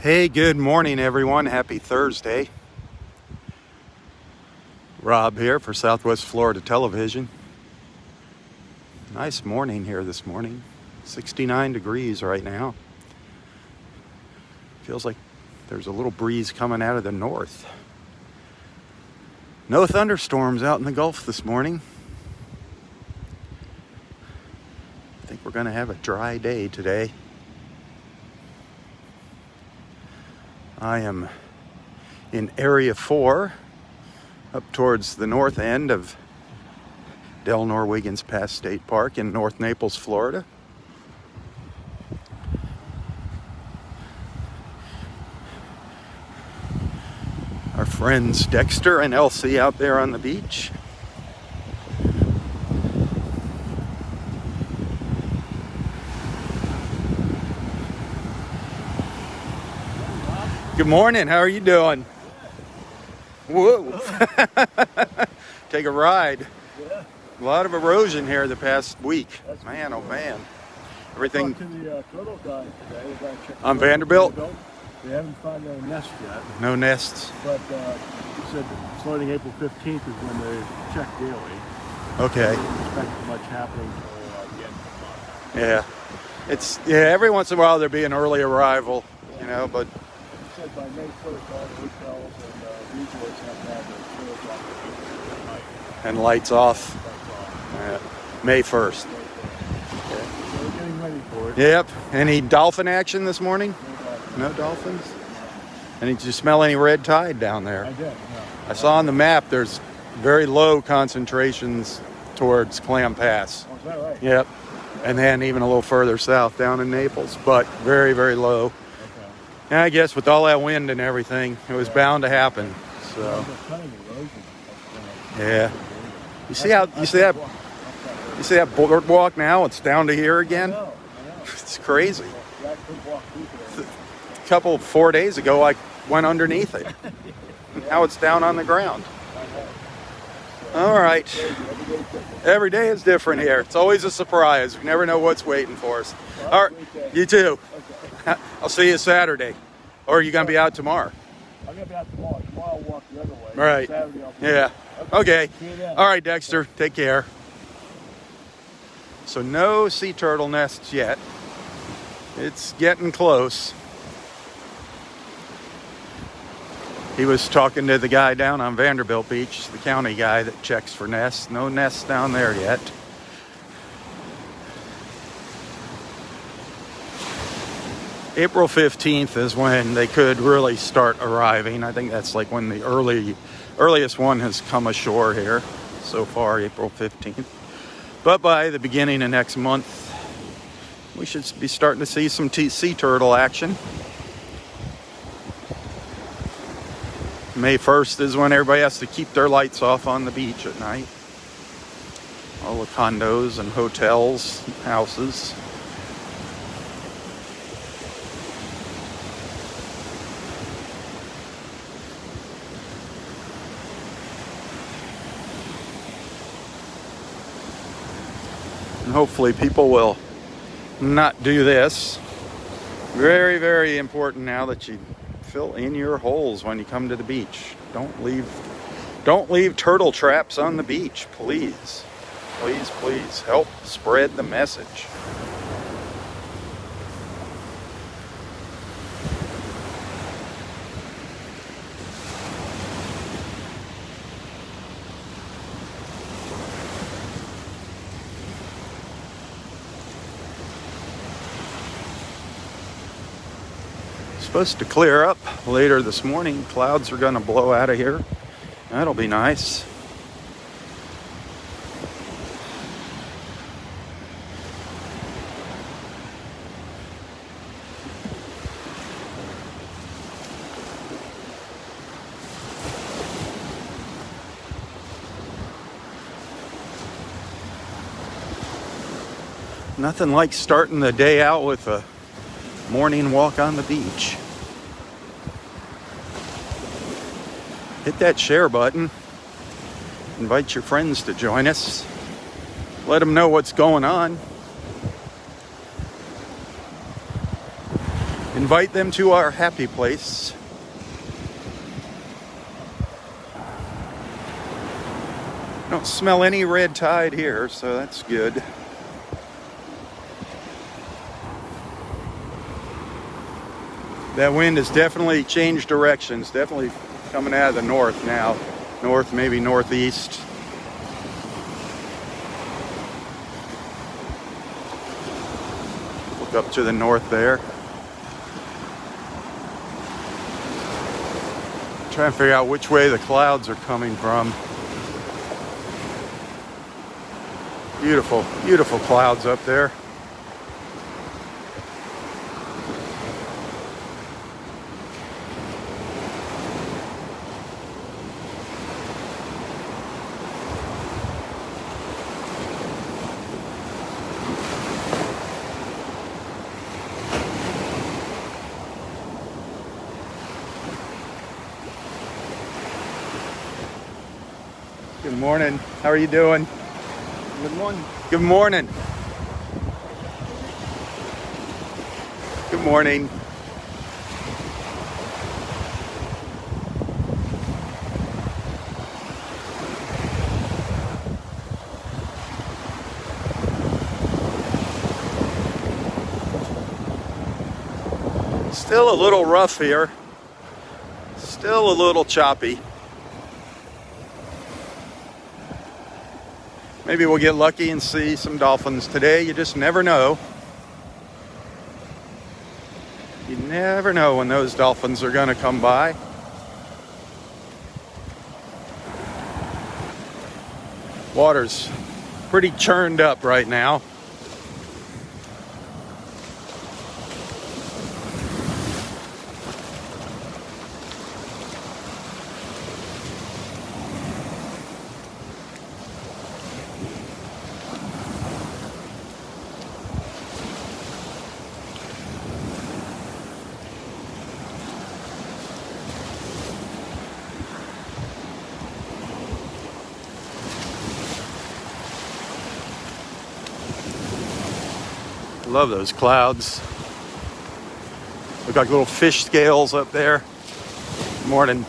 Hey, good morning, everyone. Happy Thursday. Rob here for Southwest Florida Television. Nice morning here this morning. 69 degrees right now. Feels like there's a little breeze coming out of the north. No thunderstorms out in the Gulf this morning. I think we're going to have a dry day today. I am in Area 4, up towards the north end of Delnor-Wiggins Pass State Park in North Naples, Florida. Our friends Dexter and Elsie out there on the beach. Good morning. How are you doing? Whoa. Take a ride. Yeah. A lot of erosion here the past week. That's Man, oh man. I Everything talked to the turtle guy today. The guy checked on the Vanderbilt? They haven't found their nest yet, No nests. but he said starting April 15th is when they check daily. Okay. They don't expect much happening until the end of the month. Yeah. Every once in a while there'll be an early arrival, but He said by May 1st, all the hotels and resorts have to have their turtles off at night. and lights off. That's all. May 1st. So we're getting ready for it. Yep. Any dolphin action this morning? No No dolphins? And did you smell any red tide down there? I did, yeah. I saw on the map there's very low concentrations towards Clam Pass. Oh, is that right? Yep. And then even a little further south down in Naples, but very, very low. Okay. And I guess with all that wind and everything, it was bound to happen. So, There's a ton of erosion. yeah. You see that boardwalk now? It's down to here again. I know. It's crazy. Yeah, I could walk through there. 4 days ago, I went underneath it. Now it's down on the ground. All right. Every day is different here. It's always a surprise. We never know what's waiting for us. All right. You too. I'll see you Saturday. Or are you going to be out tomorrow? I'm going to be out tomorrow. Tomorrow I'll walk the other way. Right. Saturday I'll be Yeah. Okay. See you then. All right, Dexter. Take care. So no sea turtle nests yet. It's getting close. He was talking to the guy down on Vanderbilt Beach, the county guy that checks for nests. No nests down there yet. April 15th is when they could really start arriving. I think that's like when the earliest one has come ashore here so far, April 15th. But by the beginning of next month, we should be starting to see some sea turtle action. May 1st is when everybody has to keep their lights off on the beach at night. All the condos and hotels, houses. And hopefully people will not do this. Very, very important now that you fill in your holes when you come to the beach. Don't leave turtle traps on the beach, please. Please, please help spread the message. Supposed to clear up later this morning. Clouds are going to blow out of here. That'll be nice. Nothing like starting the day out with a morning walk on the beach. Hit that share button. Invite your friends to join us. Let them know what's going on. invite them to our happy place. Don't smell any red tide here, so that's good. That wind has definitely changed directions, definitely coming out of the north now. North, maybe northeast. Look up to the north there. Trying to figure out which way the clouds are coming from. Beautiful, beautiful clouds up there. Good morning. How are you doing? Good morning. Good morning. Good morning. Still a little rough here. Still a little choppy. Maybe we'll get lucky and see some dolphins today. You just never know. You never know when those dolphins are going to come by. Water's pretty churned up right now. Love those clouds. Look like little fish scales up there. Morning.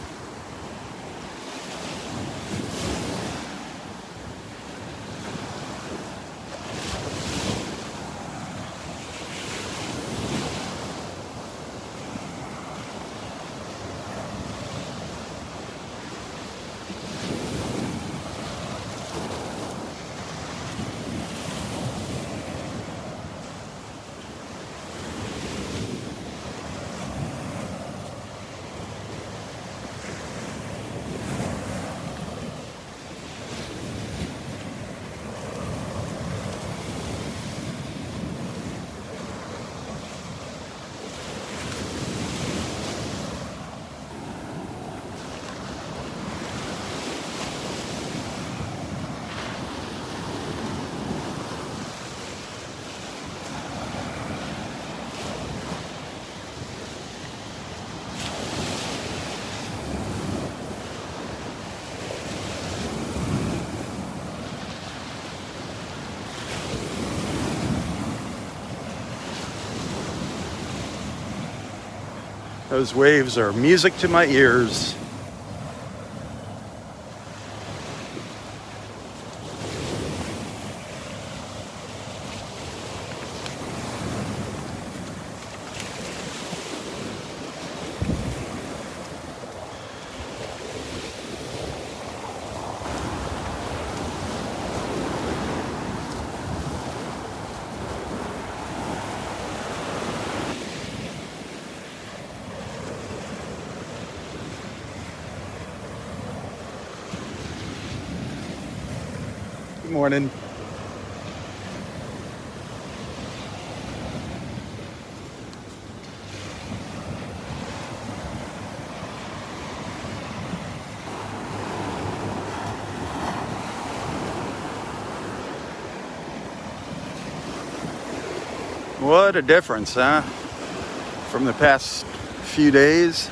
Those waves are music to my ears. Good morning. What a difference, huh? From the past few days.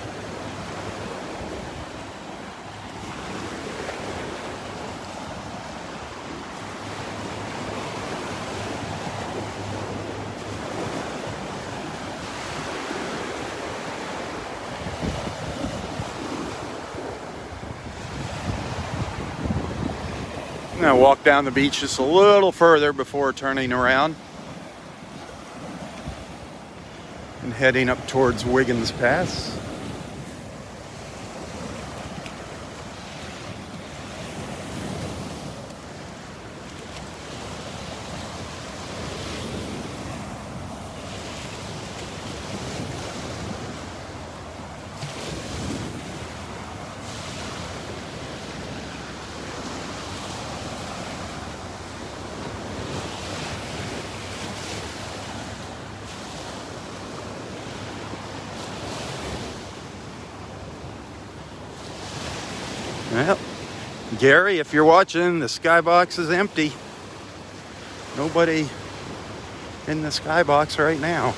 I'm going to walk down the beach just a little further before turning around and heading up towards Wiggins Pass. Well, Gary, if you're watching, the skybox is empty. Nobody in the skybox right now.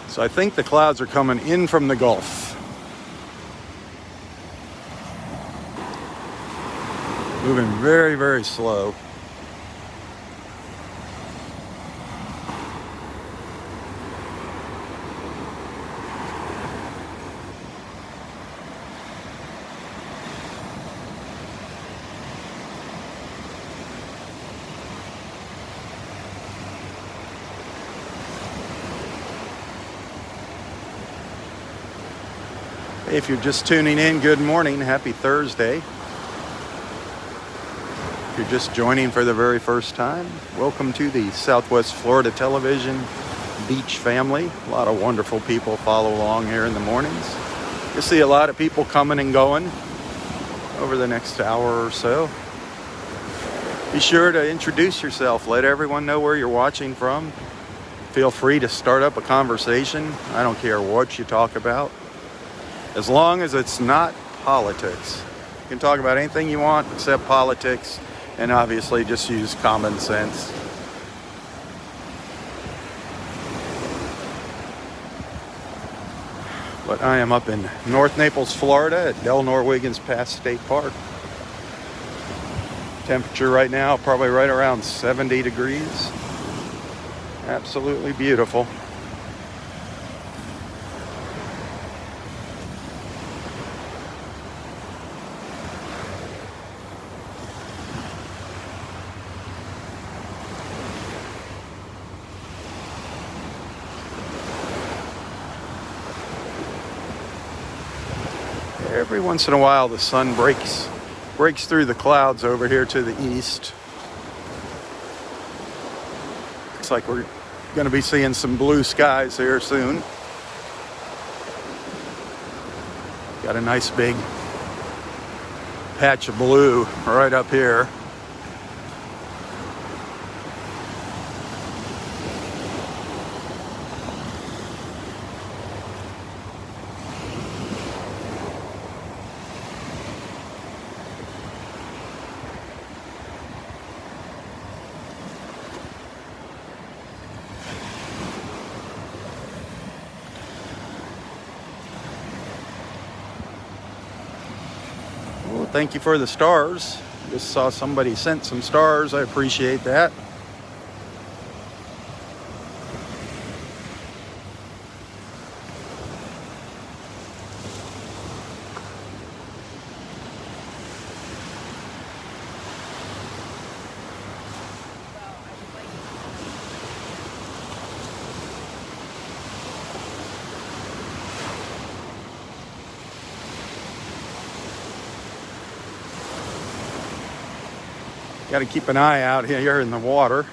So I think the clouds are coming in from the Gulf. Moving very, very slow. If you're just tuning in, good morning, happy Thursday. If you're just joining for the very first time, welcome to the Southwest Florida Television Beach family. A lot of wonderful people follow along here in the mornings. You'll see a lot of people coming and going over the next hour or so. Be sure to introduce yourself. Let everyone know where you're watching from. Feel free to start up a conversation. I don't care what you talk about, as long as it's not politics. You can talk about anything you want except politics, and obviously just use common sense. But I am up in North Naples, Florida at Delnor-Wiggins Pass State Park. Temperature right now probably right around 70 degrees. Absolutely beautiful. Every once in a while the sun breaks through the clouds over here to the east. Looks like we're going to be seeing some blue skies here soon. Got a nice big patch of blue right up here. Thank you for the stars. Just saw somebody sent some stars. I appreciate that. Got to keep an eye out here in the water.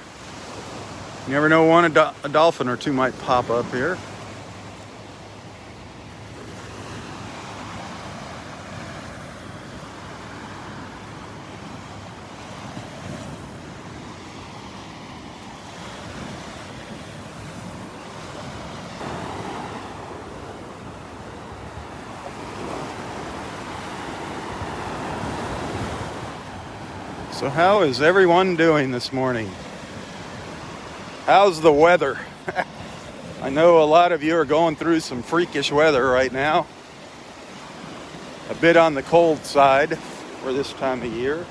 You never know when a dolphin or two might pop up here. So how is everyone doing this morning? How's the weather? I know a lot of you are going through some freakish weather right now. A bit on the cold side for this time of year.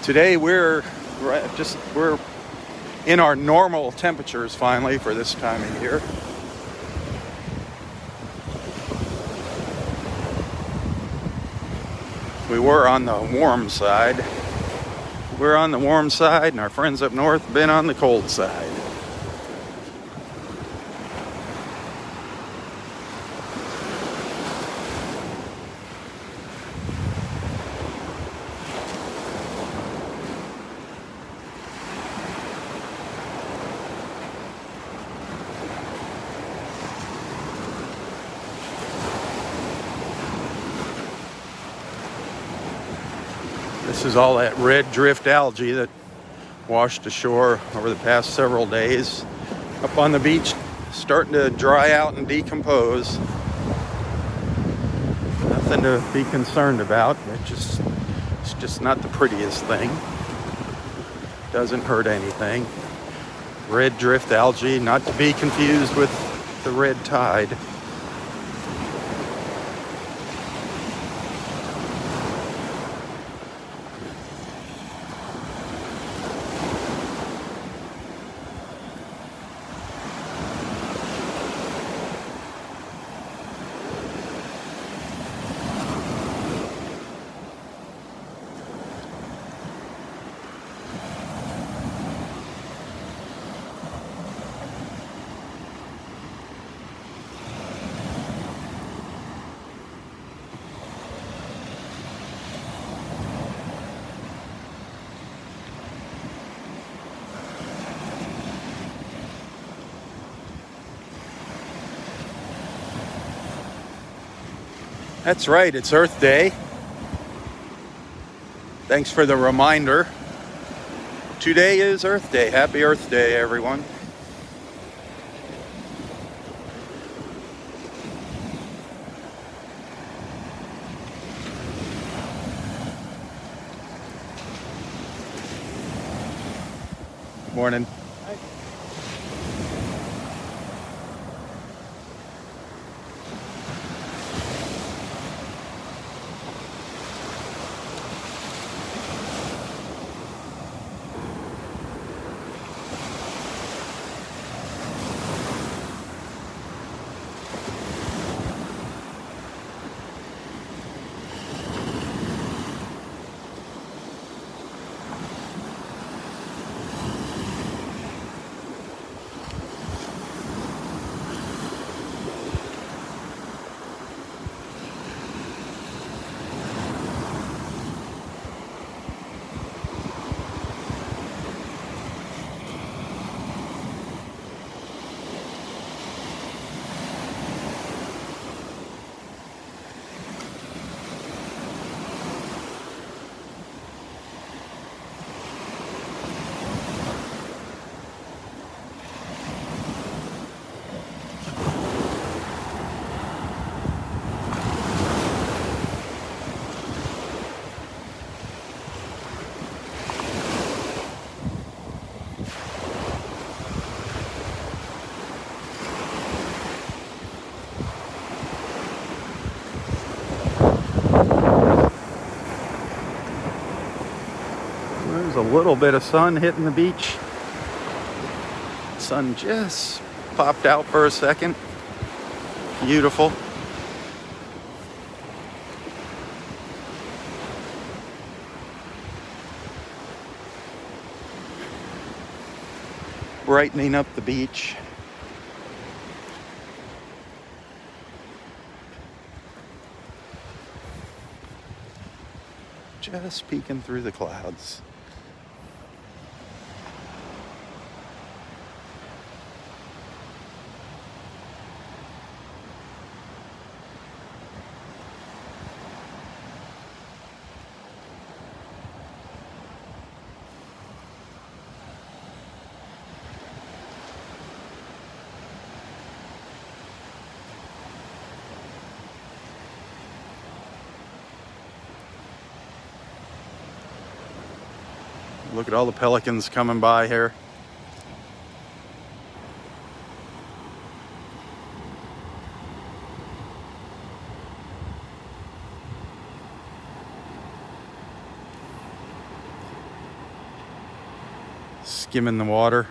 Today we're in our normal temperatures finally for this time of year. We were on the warm side. We're on the warm side, and our friends up north have been on the cold side. This is all that red drift algae that washed ashore over the past several days. Up on the beach, starting to dry out and decompose. Nothing to be concerned about. It's just not the prettiest thing. Doesn't hurt anything. Red drift algae, not to be confused with the red tide. That's right, it's Earth Day. Thanks for the reminder. Today is Earth Day. Happy Earth Day, everyone. Good morning. There's a little bit of sun hitting the beach. Sun just popped out for a second. Beautiful. Brightening up the beach. Just peeking through the clouds. Look at all the pelicans coming by here. Skimming the water.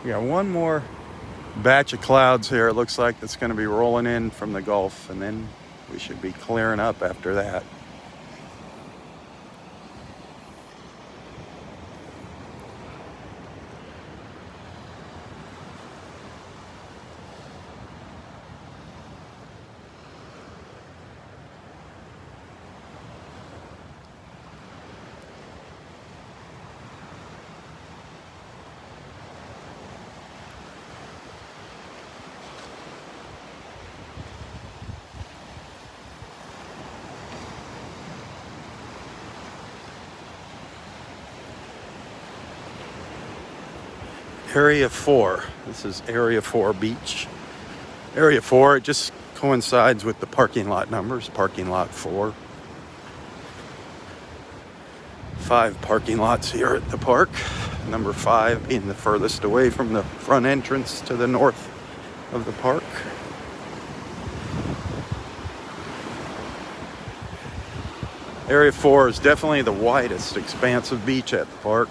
We got one more batch of clouds here. It looks like it's going to be rolling in from the Gulf, and then we should be clearing up after that. Area 4. This is Area 4 beach. Area 4, it just coincides with the parking lot numbers. Parking lot 4. 5 parking lots here at the park. Number 5 being the furthest away from the front entrance to the north of the park. Area 4 is definitely the widest expanse of beach at the park.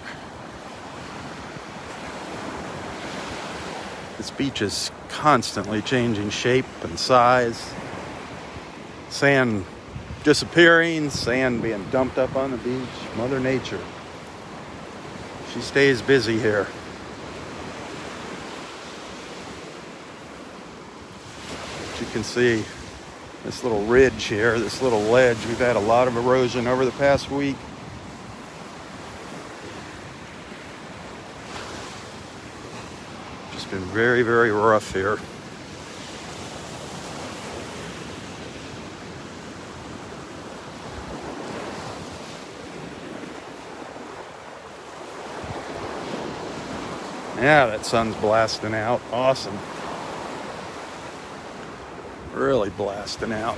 This beach is constantly changing shape and size. Sand disappearing, sand being dumped up on the beach. Mother Nature. She stays busy here. As you can see, this little ridge here, this little ledge, we've had a lot of erosion over the past week. Been very, very rough here. Yeah, that sun's blasting out. Awesome. Really blasting out.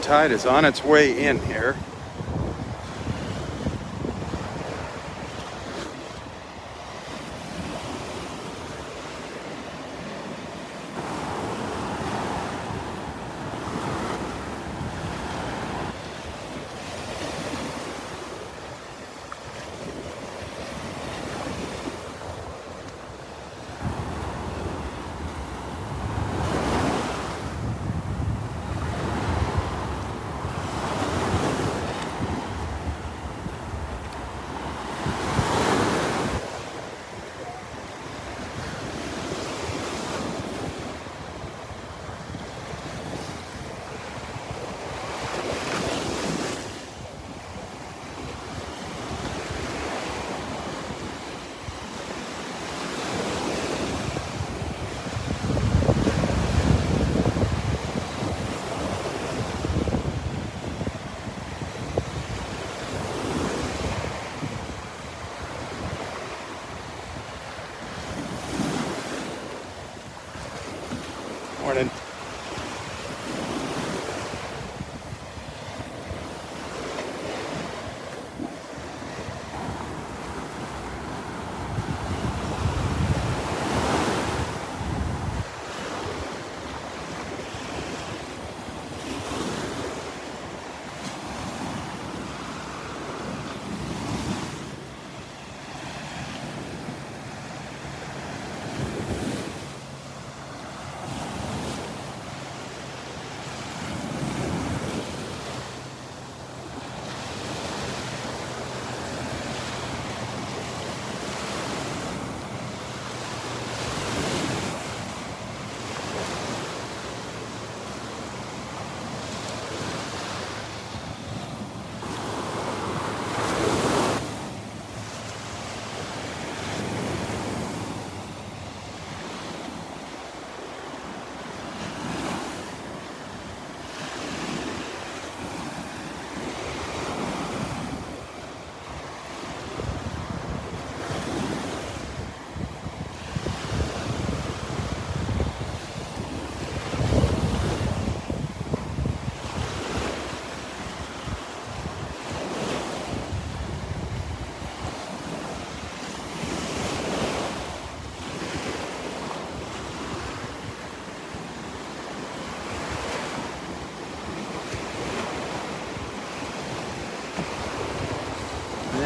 Tide is on its way in here.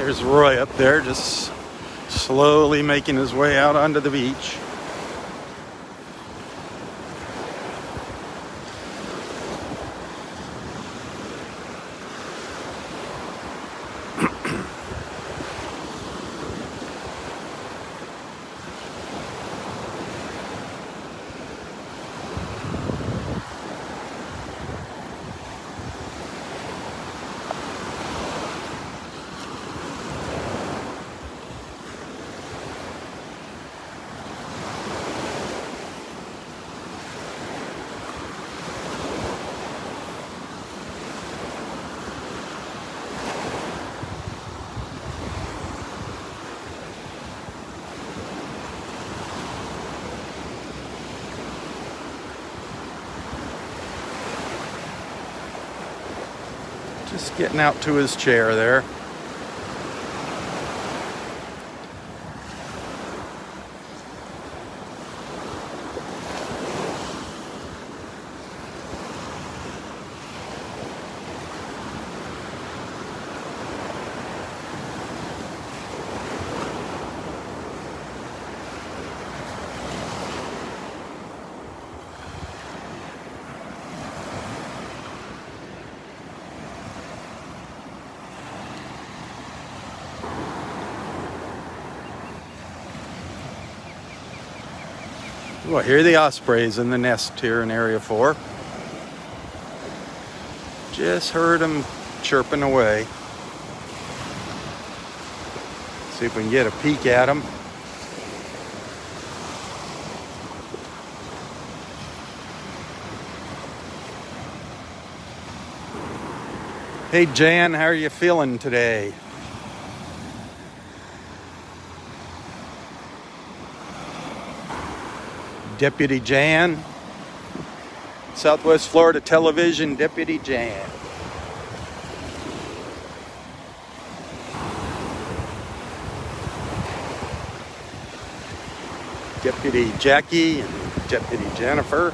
There's Roy up there, just slowly making his way out onto the beach. Just getting out to his chair there. Well, here are the ospreys in the nest here in Area 4. Just heard them chirping away. See if we can get a peek at them. Hey Jan, how are you feeling today? Deputy Jan, Southwest Florida Television Deputy Jan. Deputy Jackie and Deputy Jennifer.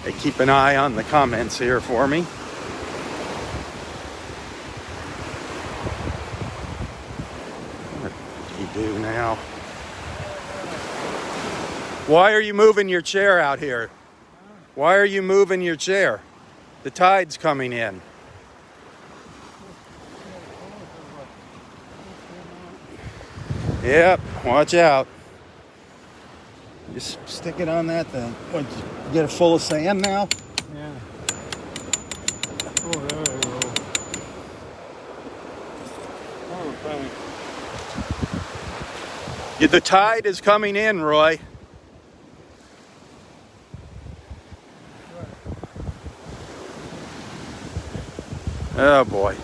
They keep an eye on the comments here for me. What do you do now? Why are you moving your chair out here? Why are you moving your chair? The tide's coming in. Yep, watch out. Just stick it on that thing. What, get it full of sand now? Yeah. Oh, there you go. Oh, funny. Yeah, the tide is coming in, Roy. Oh boy.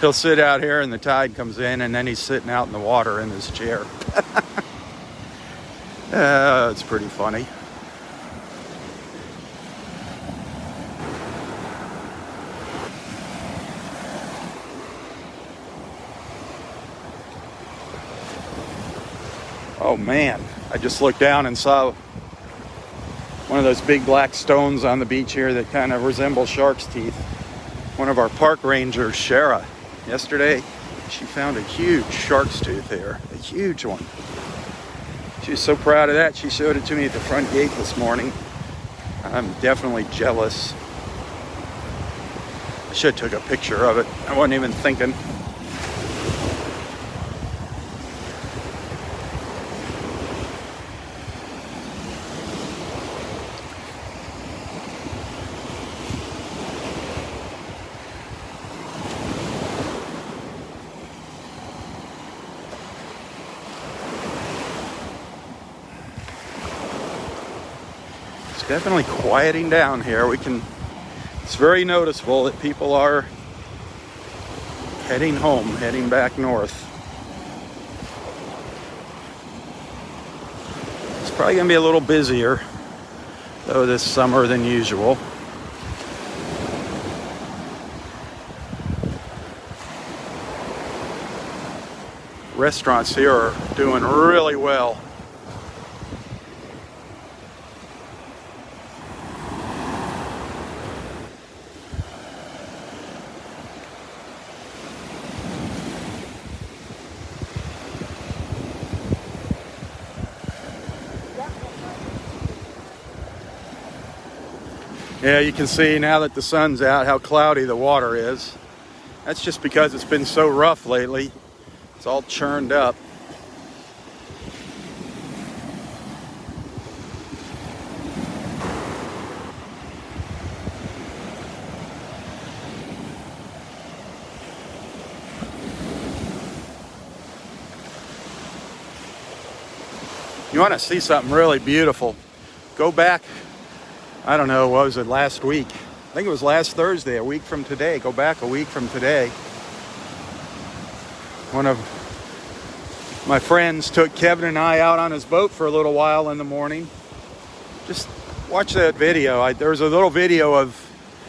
He'll sit out here and the tide comes in and then he's sitting out in the water in his chair. It's pretty funny. Oh man, I just looked down and saw one of those big black stones on the beach here that kind of resemble shark's teeth. One of our park rangers, Shara, yesterday, she found a huge shark's tooth here, a huge one. She was so proud of that, she showed it to me at the front gate this morning. I'm definitely jealous. I should have took a picture of it. I wasn't even thinking. Definitely quieting down here. It's very noticeable that people are heading home, heading back north. It's probably gonna be a little busier though this summer than usual. Restaurants here are doing really well. Yeah, you can see now that the sun's out how cloudy the water is. That's just because it's been so rough lately. It's all churned up. You want to see something really beautiful, go back, I don't know, what was it, last week? I think it was last Thursday, a week from today. Go back a week from today. One of my friends took Kevin and I out on his boat for a little while in the morning. Just watch that video. There was a little video of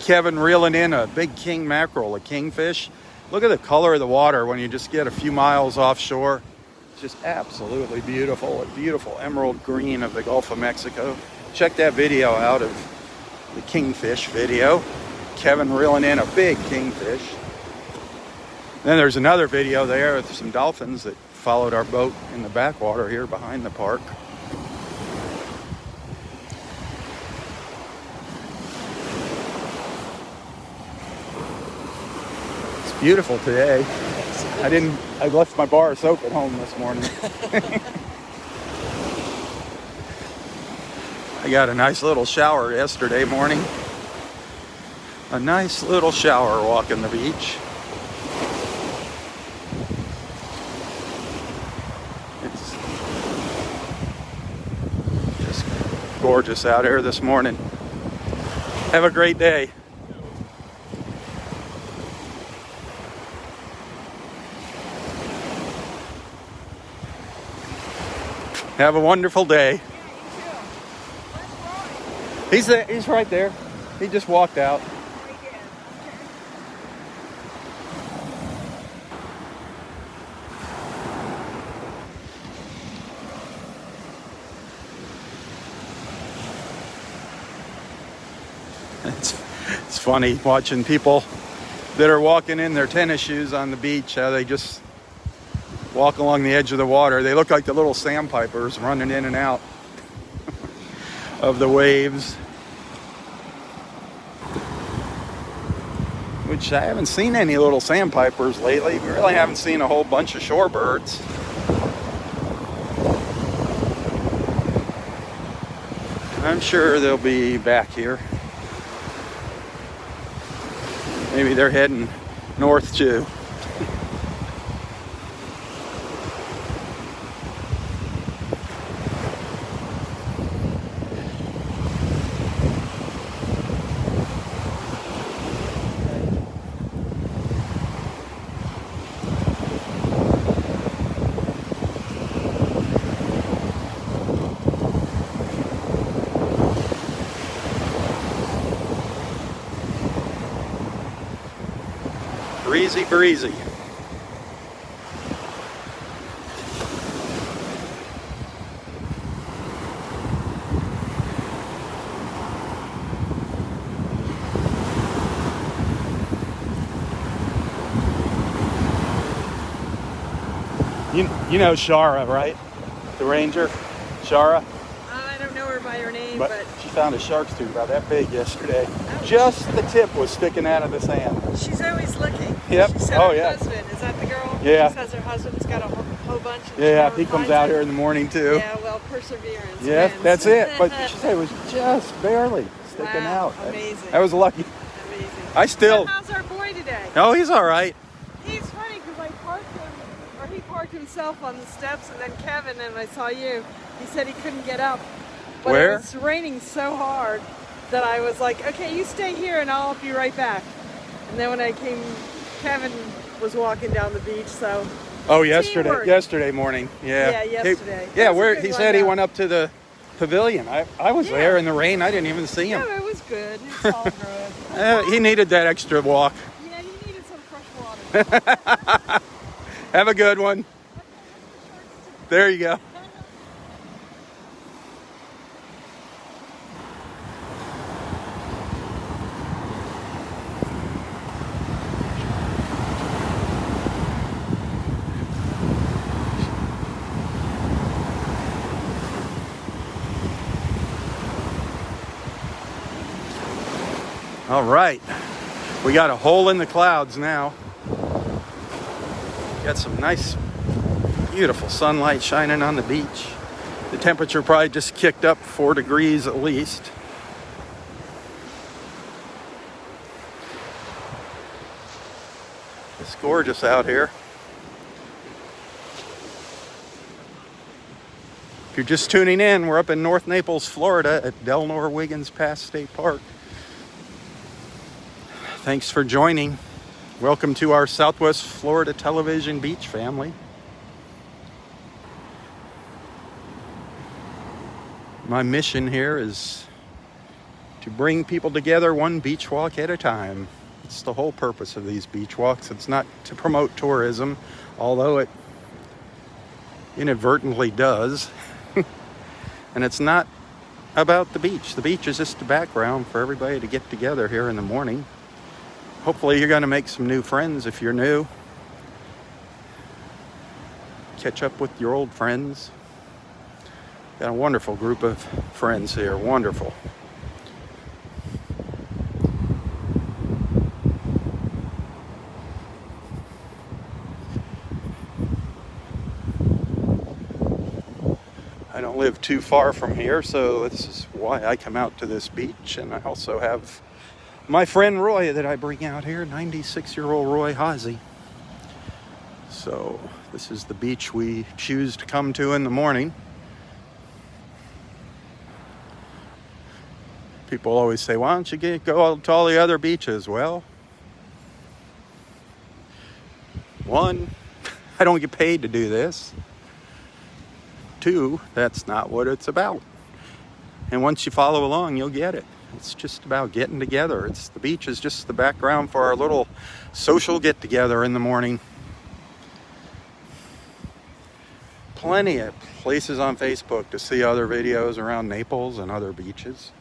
Kevin reeling in a big king mackerel, a kingfish. Look at the color of the water when you just get a few miles offshore. It's just absolutely beautiful. A beautiful emerald green of the Gulf of Mexico. Check that video out of the kingfish video. Kevin reeling in a big kingfish. Then there's another video there with some dolphins that followed our boat in the backwater here behind the park. It's beautiful today. I left my bar of soap at home this morning. I got a nice little shower yesterday morning. A nice little shower walking the beach. It's just gorgeous out here this morning. Have a great day. Have a wonderful day. He's right there. He just walked out. It's funny watching people that are walking in their tennis shoes on the beach, how they just walk along the edge of the water. They look like the little sandpipers running in and out of the waves. Which I haven't seen any little sandpipers lately. We really haven't seen a whole bunch of shorebirds. I'm sure they'll be back here. Maybe they're heading north too. Breezy, breezy. You know Shara, right? The ranger, Shara. I don't know her by her name, but she found a shark's tooth about that big yesterday. Oh. Just the tip was sticking out of the sand. She's always looking. Yep. She said her husband, is that the girl? Yeah. She says her husband's got a whole bunch. Yeah, he comes out here in the morning too. Yeah, well, perseverance. Yeah, wins. that's it. But she said it was just barely sticking out. Amazing. That was lucky. Amazing. I still. So how's our boy today? Oh, he's all right. He's funny because I parked him, or he parked himself on the steps, and then Kevin, and I saw you. He said he couldn't get up. But Where? It was raining so hard that I was like, okay, you stay here and I'll be right back. And then when I came, Kevin was walking down the beach, so. Oh, yesterday morning. Yeah. Yeah, yesterday. Where he said he went up to the pavilion. I was there in the rain. I didn't even see him. Yeah, it was good. It's all good. He needed that extra walk. Yeah, he needed some fresh water. Have a good one. There you go. All right, we got a hole in the clouds now. Got some nice, beautiful sunlight shining on the beach. The temperature probably just kicked up 4 degrees at least. It's gorgeous out here. If you're just tuning in, we're up in North Naples, Florida at Delnor-Wiggins Pass State Park. Thanks for joining. Welcome to our Southwest Florida television beach family. My mission here is to bring people together one beach walk at a time. It's the whole purpose of these beach walks. It's not to promote tourism, although it inadvertently does. And it's not about the beach. The beach is just the background for everybody to get together here in the morning. Hopefully you're going to make some new friends if you're new. Catch up with your old friends. Got a wonderful group of friends here. Wonderful. I don't live too far from here, so this is why I come out to this beach. And I also have my friend Roy that I bring out here, 96-year-old Roy Hazy. So this is the beach we choose to come to in the morning. People always say, why don't you go to all the other beaches? Well, one, I don't get paid to do this. 2, that's not what it's about. And once you follow along, you'll get it. It's just about getting together. The beach is just the background for our little social get-together in the morning. Plenty of places on Facebook to see other videos around Naples and other beaches.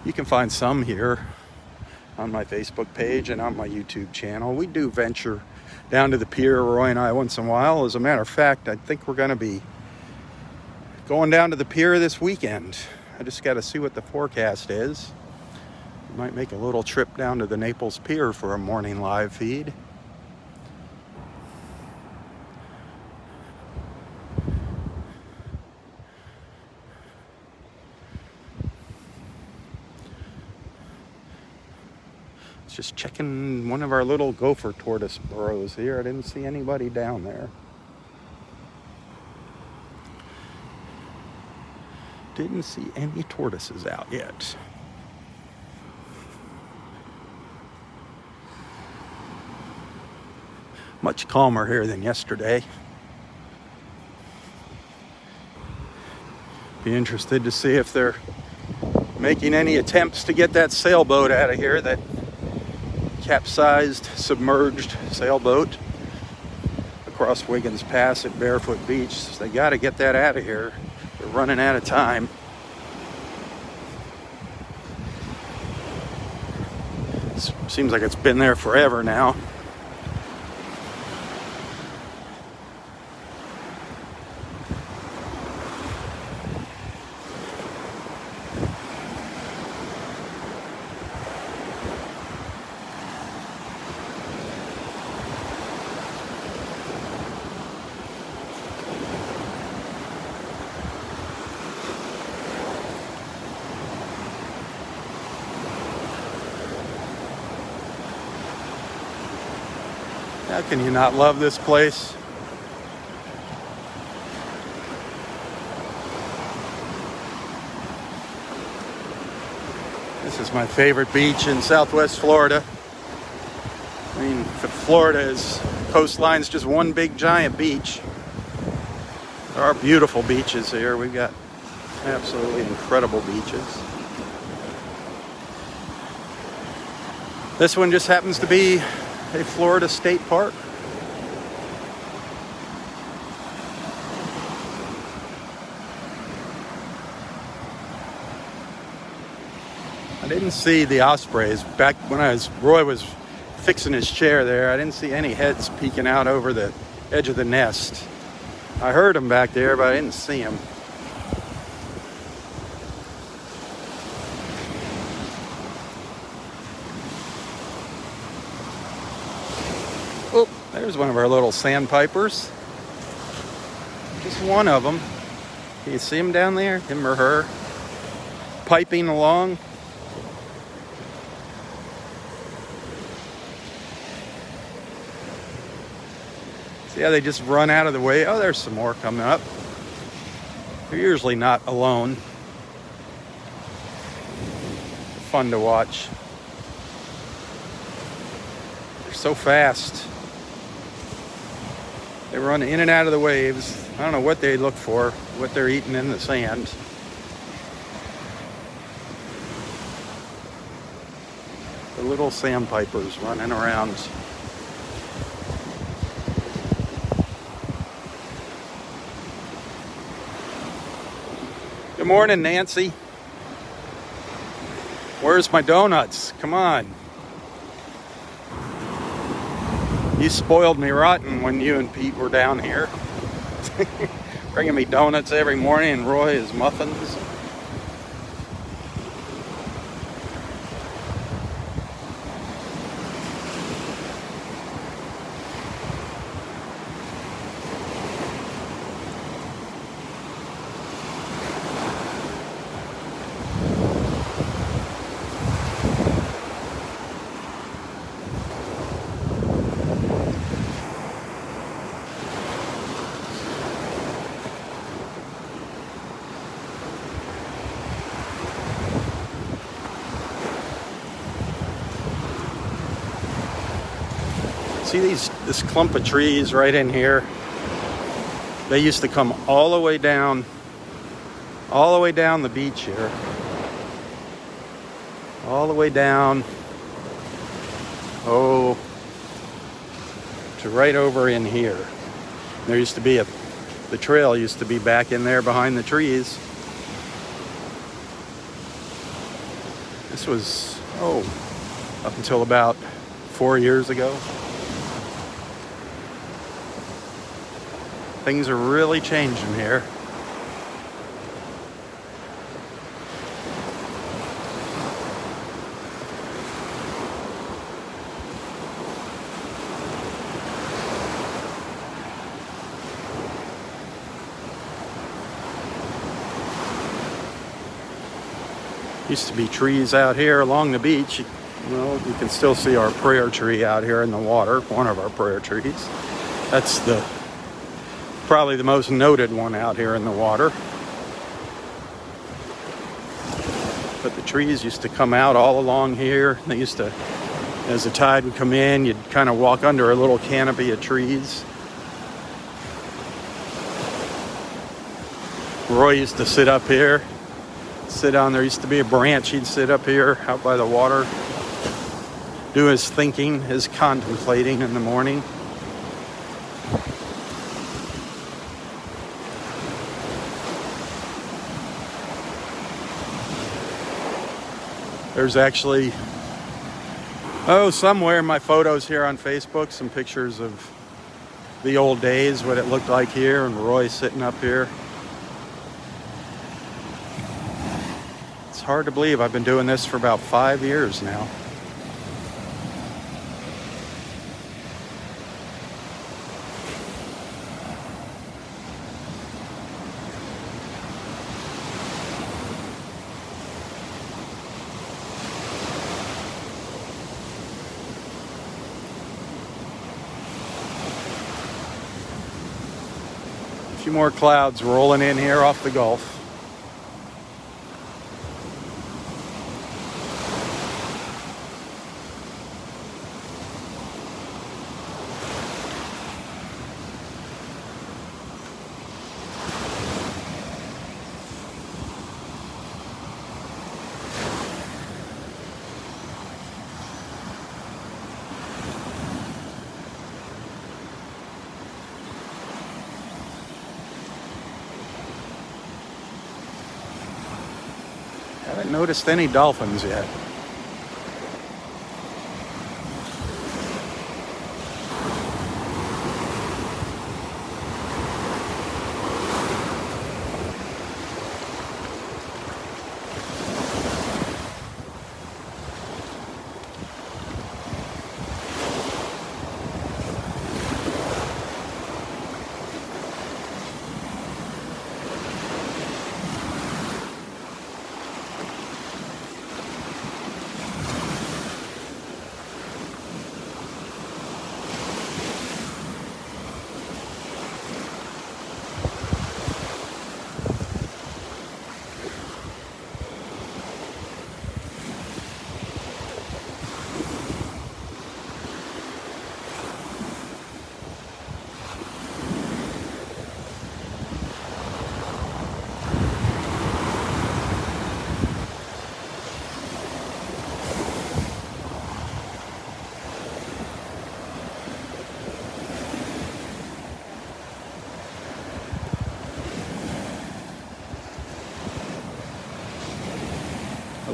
You can find some here on my Facebook page and on my YouTube channel. We do venture down to the pier, Roy and I, once in a while. As a matter of fact, I think we're going to be going down to the pier this weekend. I just got to see what the forecast is. We might make a little trip down to the Naples Pier for a morning live feed. Just checking one of our little gopher tortoise burrows here. I didn't see anybody down there. Didn't see any tortoises out yet. Much calmer here than yesterday. Be interested to see if they're making any attempts to get that sailboat out of here, that capsized, submerged sailboat across Wiggins Pass at Barefoot Beach. So they got to get that out of here. They're running out of time. Seems like it's been there forever now. How can you not love this place? This is my favorite beach in Southwest Florida. I mean, Florida's coastline's just one big giant beach. There are beautiful beaches here. We've got absolutely incredible beaches. This one just happens to be a Florida state park. I didn't see the ospreys back when Roy was fixing his chair there. I didn't see any heads peeking out over the edge of the nest. I heard them back there, but I didn't see them. Oh, there's one of our little sandpipers. Just one of them. Can you see him down there? Him or her? Piping along. See how they just run out of the way? Oh, there's some more coming up. They're usually not alone. Fun to watch. They're so fast. They run in and out of the waves. I don't know what they look for, what they're eating in the sand. The little sandpipers running around. Good morning, Nancy. Where's my donuts? Come on. You spoiled me rotten when you and Pete were down here. Bringing me donuts every morning and Roy his muffins. See this clump of trees right in here? They used to come all the way down the beach here. All the way down, to right over in here. There used to be the trail used to be back in there behind the trees. This was, up until about 4 years ago. Things are really changing here. Used to be trees out here along the beach. Well, you can still see our prayer tree out here in the water, one of our prayer trees. That's probably the most noted one out here in the water. But the trees used to come out all along here. They used to, as the tide would come in, you'd kind of walk under a little canopy of trees. Roy used to sit up here, sit on there. Used to be a branch. He'd sit up here out by the water, do his thinking, his contemplating in the morning. There's actually, somewhere in my photos here on Facebook, some pictures of the old days, what it looked like here, and Roy sitting up here. It's hard to believe I've been doing this for about 5 years now. A few more clouds rolling in here off the Gulf. Haven't noticed any dolphins yet.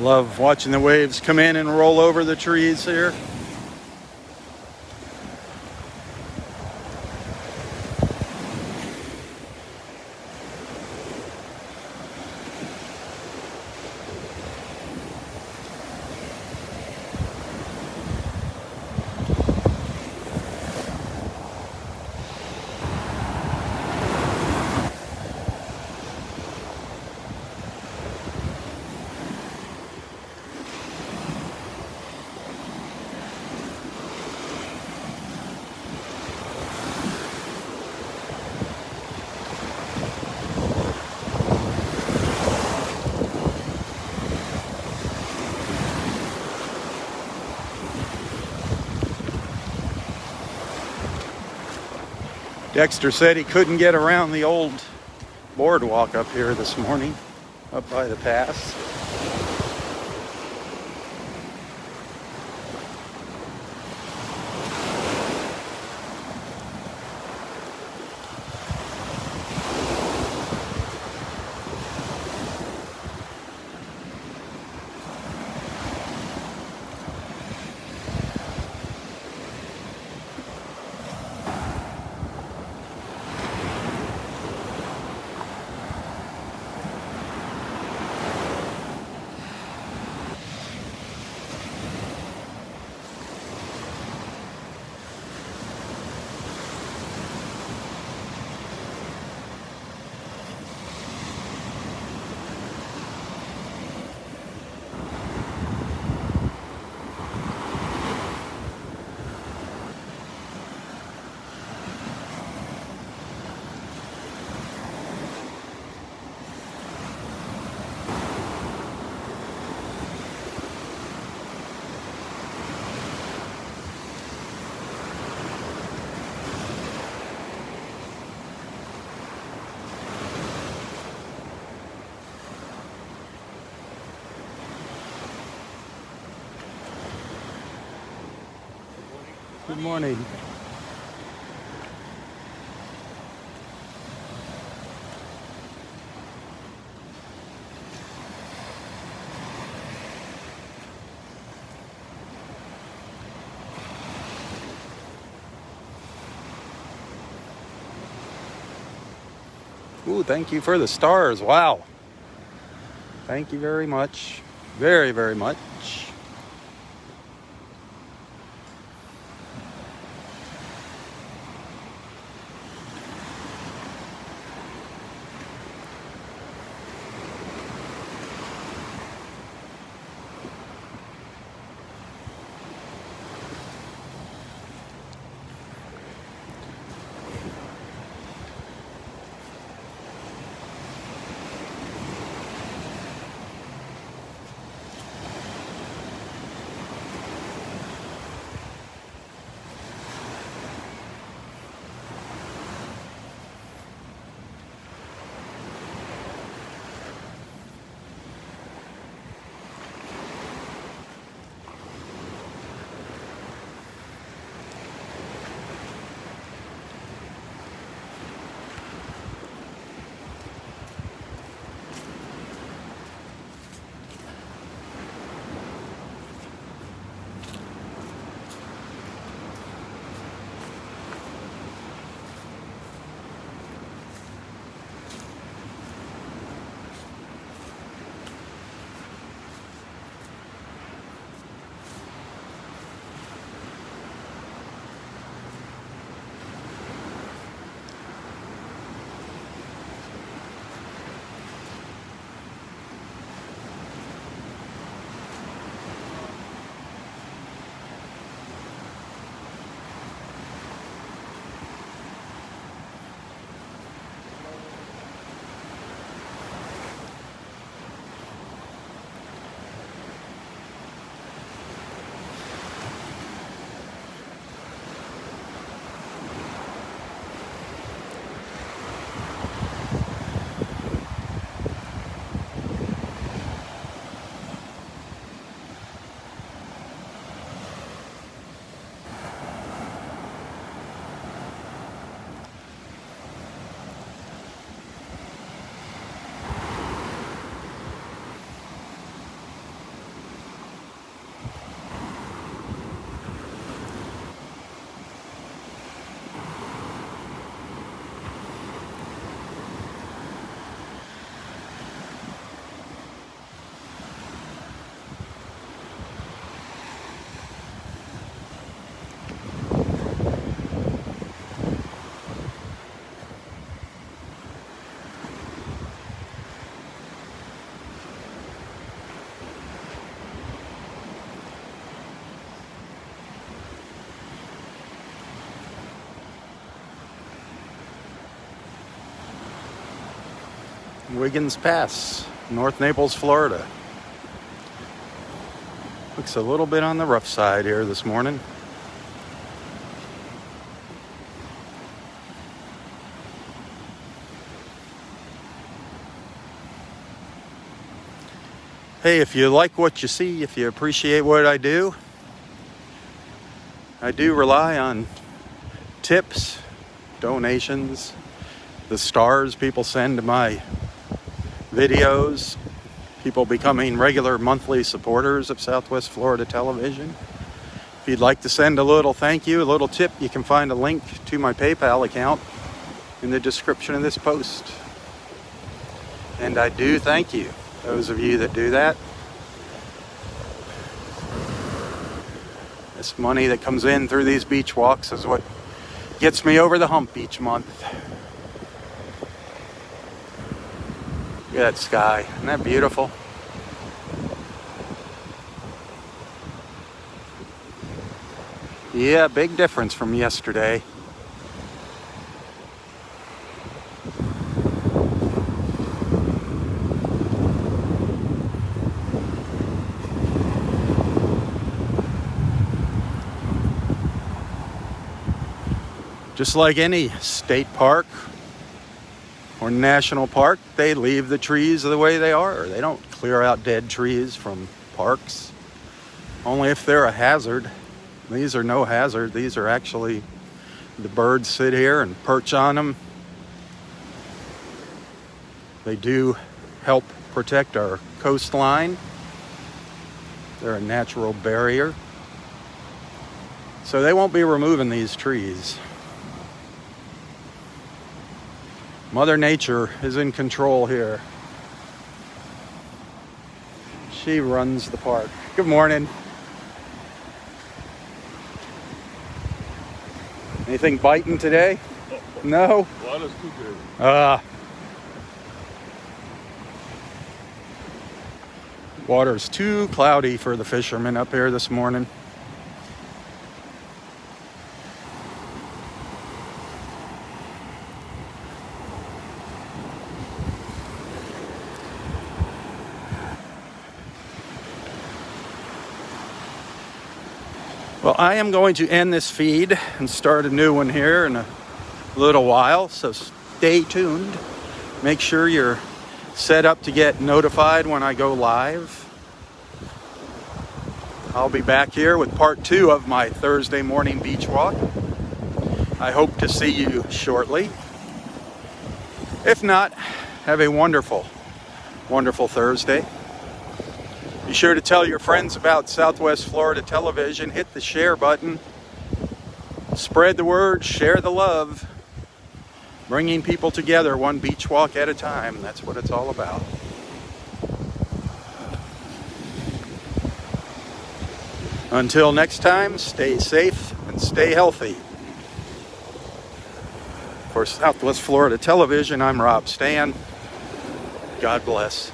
Love watching the waves come in and roll over the trees here. Dexter said he couldn't get around the old boardwalk up here this morning, up by the pass. Good morning. Ooh, thank you for the stars. Wow. Thank you very much. Very, very much. Delnor-Wiggins Pass, North Naples, Florida. Looks a little bit on the rough side here this morning. Hey, if you like what you see, if you appreciate what I do rely on tips, donations, the stars people send to my videos, people becoming regular monthly supporters of Southwest Florida Television. If you'd like to send a little thank you, a little tip, you can find a link to my PayPal account in the description of this post. And I do thank you, those of you that do that. This money that comes in through these beach walks is what gets me over the hump each month. Look at that sky. Isn't that beautiful? Yeah, big difference from yesterday. Just like any state park or national park, they leave the trees the way they are. They don't clear out dead trees from parks. Only if they're a hazard. These are no hazard. These are actually, the birds sit here and perch on them. They do help protect our coastline. They're a natural barrier. So they won't be removing these trees. Mother Nature is in control here. She runs the park. Good morning. Anything biting today? No? Water's too good. Water's too cloudy for the fishermen up here this morning. Well, I am going to end this feed and start a new one here in a little while, so stay tuned. Make sure you're set up to get notified when I go live. I'll be back here with part 2 of my Thursday morning beach walk. I hope to see you shortly. If not, have a wonderful, wonderful Thursday. Be sure to tell your friends about Southwest Florida Television. Hit the share button. Spread the word, share the love. Bringing people together one beach walk at a time. That's what it's all about. Until next time, stay safe and stay healthy. For Southwest Florida Television, I'm Robb Stan. God bless.